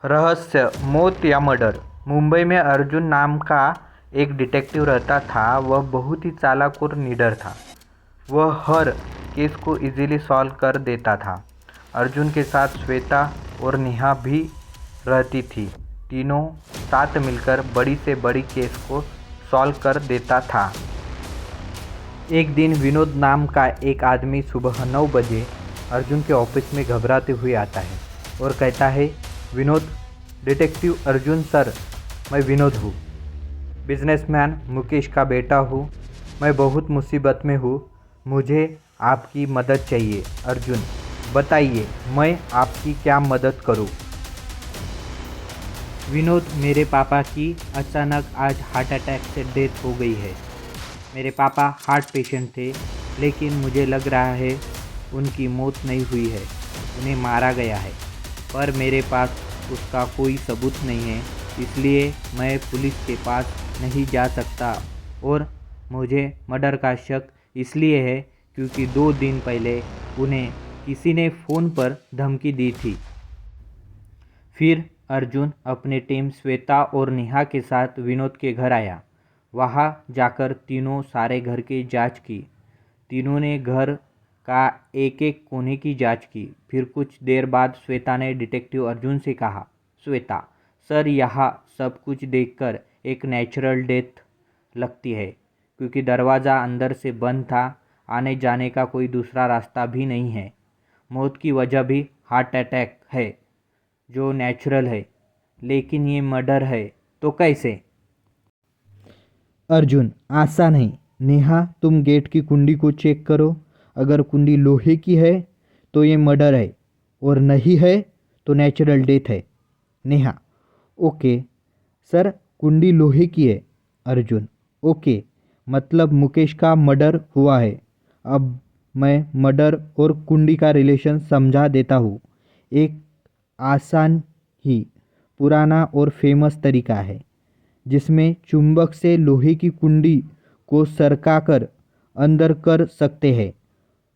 रहस्य, मौत या मर्डर। मुंबई में अर्जुन नाम का एक डिटेक्टिव रहता था। वह बहुत ही चालाक और निडर था। वह हर केस को इजीली सॉल्व कर देता था। अर्जुन के साथ श्वेता और नेहा भी रहती थी। तीनों साथ मिलकर बड़ी से बड़ी केस को सॉल्व कर देता था। एक दिन विनोद नाम का एक आदमी सुबह 9 बजे अर्जुन के ऑफिस में घबराते हुए आता है और कहता है, विनोद, डिटेक्टिव अर्जुन सर, मैं विनोद हूँ, बिजनेसमैन मुकेश का बेटा हूँ। मैं बहुत मुसीबत में हूँ, मुझे आपकी मदद चाहिए। अर्जुन, बताइए, मैं आपकी क्या मदद करूँ? विनोद, मेरे पापा की अचानक आज हार्ट अटैक से डेथ हो गई है। मेरे पापा हार्ट पेशेंट थे, लेकिन मुझे लग रहा है उनकी मौत नहीं हुई है, उन्हें मारा गया है। पर मेरे पास उसका कोई सबूत नहीं है, इसलिए मैं पुलिस के पास नहीं जा सकता। और मुझे मर्डर का शक इसलिए है क्योंकि 2 दिन पहले उन्हें किसी ने फ़ोन पर धमकी दी थी। फिर अर्जुन अपने टीम श्वेता और नेहा के साथ विनोद के घर आया। वहाँ जाकर तीनों सारे घर की जांच की। तीनों ने घर का एक एक कोने की जांच की। फिर कुछ देर बाद श्वेता ने डिटेक्टिव अर्जुन से कहा, श्वेता सर, यहाँ सब कुछ देखकर एक नेचुरल डेथ लगती है, क्योंकि दरवाज़ा अंदर से बंद था, आने जाने का कोई दूसरा रास्ता भी नहीं है। मौत की वजह भी हार्ट अटैक है, जो नेचुरल है, लेकिन ये मर्डर है, तो कैसे? अर्जुन, आसान है। नेहा, तुम गेट की कुंडी को चेक करो। अगर कुंडी लोहे की है तो ये मर्डर है, और नहीं है तो नेचुरल डेथ है। नेहा, ओके सर, कुंडी लोहे की है। अर्जुन, ओके, मतलब मुकेश का मर्डर हुआ है। अब मैं मर्डर और कुंडी का रिलेशन समझा देता हूँ। एक आसान ही पुराना और फेमस तरीका है, जिसमें चुंबक से लोहे की कुंडी को सरकाकर अंदर कर सकते हैं,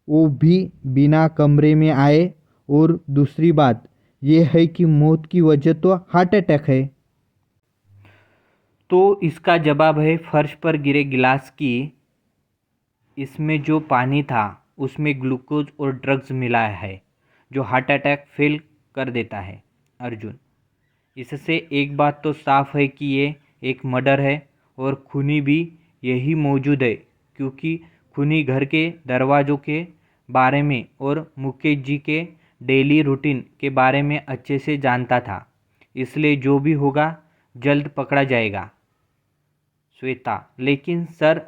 वो भी बिना कमरे में आए। और दूसरी बात यह है कि मौत की वजह तो हार्ट अटैक है। तो इसका जवाब है फर्श पर गिरे गिलास की। इसमें जो पानी था उसमें ग्लूकोज और ड्रग्स मिला है, जो हार्ट अटैक फेल कर देता है। अर्जुन, इससे एक बात तो साफ है कि ये एक मर्डर है, और खूनी भी यही मौजूद है, क्योंकि खूनी घर के दरवाज़ों के बारे में और मुकेश जी के डेली रूटीन के बारे में अच्छे से जानता था, इसलिए जो भी होगा जल्द पकड़ा जाएगा। श्वेता, लेकिन सर,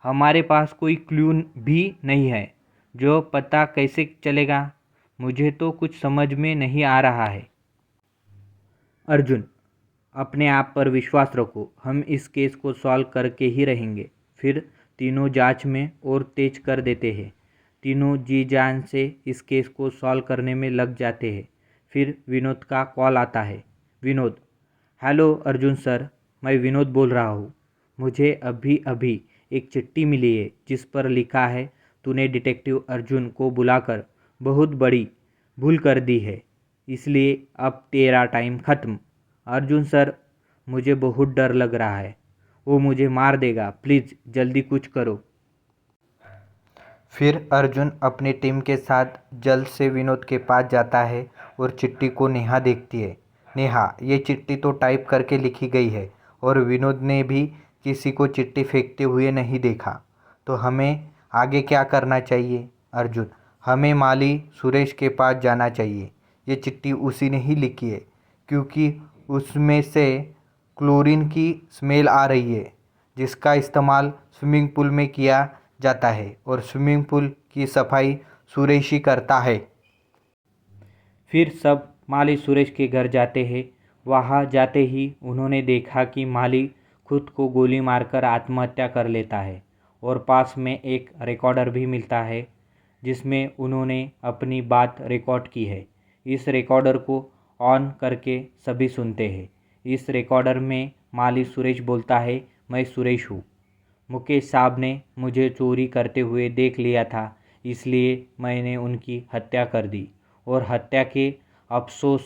हमारे पास कोई क्लू भी नहीं है, जो पता कैसे चलेगा? मुझे तो कुछ समझ में नहीं आ रहा है। अर्जुन, अपने आप पर विश्वास रखो, हम इस केस को सॉल्व करके ही रहेंगे। फिर तीनों जांच में और तेज कर देते हैं। तीनों जी जान से इस केस को सॉल्व करने में लग जाते हैं। फिर विनोद का कॉल आता है। विनोद, हेलो अर्जुन सर, मैं विनोद बोल रहा हूँ। मुझे अभी अभी एक चिट्ठी मिली है जिस पर लिखा है, तूने डिटेक्टिव अर्जुन को बुलाकर बहुत बड़ी भूल कर दी है, इसलिए अब तेरा टाइम ख़त्म। अर्जुन सर, मुझे बहुत डर लग रहा है, वो मुझे मार देगा, प्लीज़ जल्दी कुछ करो। फिर अर्जुन अपनी टीम के साथ जल्द से विनोद के पास जाता है और चिट्ठी को नेहा देखती है। नेहा, ये चिट्ठी तो टाइप करके लिखी गई है, और विनोद ने भी किसी को चिट्ठी फेंकते हुए नहीं देखा। तो हमें आगे क्या करना चाहिए? अर्जुन, हमें माली सुरेश के पास जाना चाहिए। ये चिट्ठी उसी ने ही लिखी है, क्योंकि उसमें से क्लोरीन की स्मेल आ रही है, जिसका इस्तेमाल स्विमिंग पूल में किया जाता है, और स्विमिंग पूल की सफाई सुरेश ही करता है। फिर सब माली सुरेश के घर जाते हैं। वहाँ जाते ही उन्होंने देखा कि माली खुद को गोली मारकर आत्महत्या कर लेता है, और पास में एक रिकॉर्डर भी मिलता है जिसमें उन्होंने अपनी बात रिकॉर्ड की है। इस रिकॉर्डर को ऑन करके सभी सुनते हैं। इस रिकॉर्डर में माली सुरेश बोलता है, मैं सुरेश हूँ। मुकेश साहब ने मुझे चोरी करते हुए देख लिया था, इसलिए मैंने उनकी हत्या कर दी, और हत्या के अफसोस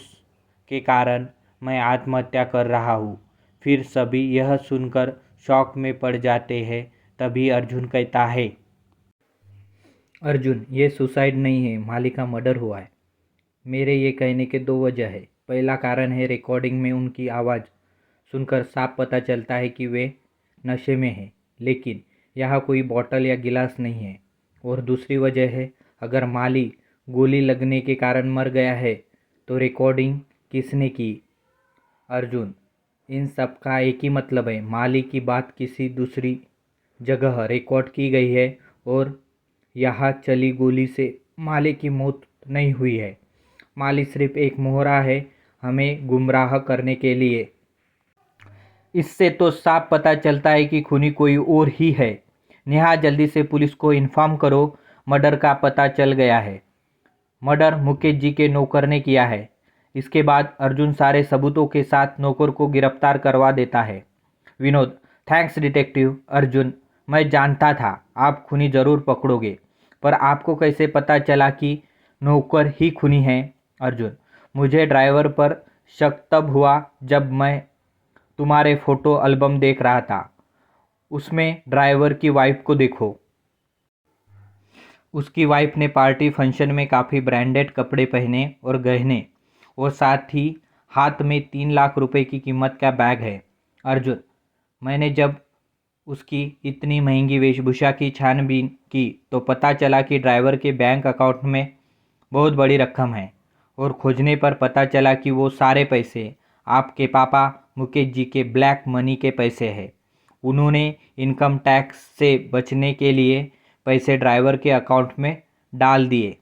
के कारण मैं आत्महत्या कर रहा हूँ। फिर सभी यह सुनकर शॉक में पड़ जाते हैं। तभी अर्जुन कहता है, अर्जुन, ये सुसाइड नहीं है, माली का मर्डर हुआ है। मेरे ये कहने के दो वजह है। पहला कारण है, रिकॉर्डिंग में उनकी आवाज़ सुनकर साफ पता चलता है कि वे नशे में हैं, लेकिन यहाँ कोई बॉटल या गिलास नहीं है। और दूसरी वजह है, अगर माली गोली लगने के कारण मर गया है तो रिकॉर्डिंग किसने की? अर्जुन, इन सब का एक ही मतलब है, माली की बात किसी दूसरी जगह रिकॉर्ड की गई है और यहाँ चली गोली से माली की मौत नहीं हुई है। माली सिर्फ एक मोहरा है हमें गुमराह करने के लिए। इससे तो साफ पता चलता है कि खूनी कोई और ही है। नेहा, जल्दी से पुलिस को इन्फॉर्म करो, मर्डर का पता चल गया है। मर्डर मुकेश जी के नौकर ने किया है। इसके बाद अर्जुन सारे सबूतों के साथ नौकर को गिरफ्तार करवा देता है। Vinod, thanks detective. अर्जुन, मैं जानता था आप खूनी ज़रूर पकड़ोगे, पर आपको कैसे पता चला कि नौकर ही खूनी है? अर्जुन, मुझे ड्राइवर पर शक तब हुआ जब मैं तुम्हारे फ़ोटो एल्बम देख रहा था। उसमें ड्राइवर की वाइफ को देखो। उसकी वाइफ ने पार्टी फंक्शन में काफ़ी ब्रांडेड कपड़े पहने और गहने, और साथ ही हाथ में 3 लाख रुपए की कीमत का बैग है। अर्जुन, मैंने जब उसकी इतनी महंगी वेशभूषा की छानबीन की तो पता चला कि ड्राइवर के बैंक अकाउंट में बहुत बड़ी रकम है, और खोजने पर पता चला कि वो सारे पैसे आपके पापा मुकेश जी के ब्लैक मनी के पैसे हैं। उन्होंने इनकम टैक्स से बचने के लिए पैसे ड्राइवर के अकाउंट में डाल दिए।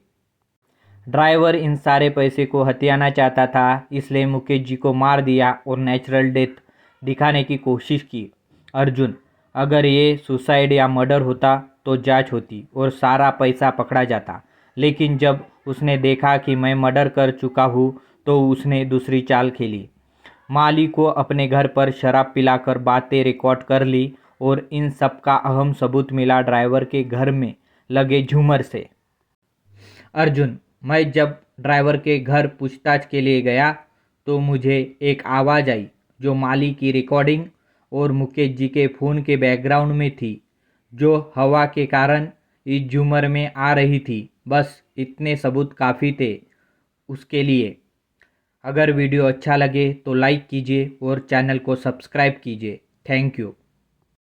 ड्राइवर इन सारे पैसे को हथियाना चाहता था, इसलिए मुकेश जी को मार दिया और नेचुरल डेथ दिखाने की कोशिश की। अर्जुन, अगर ये सुसाइड या मर्डर होता तो जांच होती और सारा पैसा पकड़ा जाता, लेकिन जब उसने देखा कि मैं मर्डर कर चुका हूँ तो उसने दूसरी चाल खेली। माली को अपने घर पर शराब पिलाकर बातें रिकॉर्ड कर ली और इन सब का अहम सबूत मिला ड्राइवर के घर में लगे झूमर से। अर्जुन, मैं जब ड्राइवर के घर पूछताछ के लिए गया तो मुझे एक आवाज़ आई जो माली की रिकॉर्डिंग और मुकेश जी के फ़ोन के बैकग्राउंड में थी, जो हवा के कारण इस झूमर में आ रही थी। बस इतने सबूत काफ़ी थे उसके लिए। अगर वीडियो अच्छा लगे तो लाइक कीजिए और चैनल को सब्सक्राइब कीजिए। Thank you.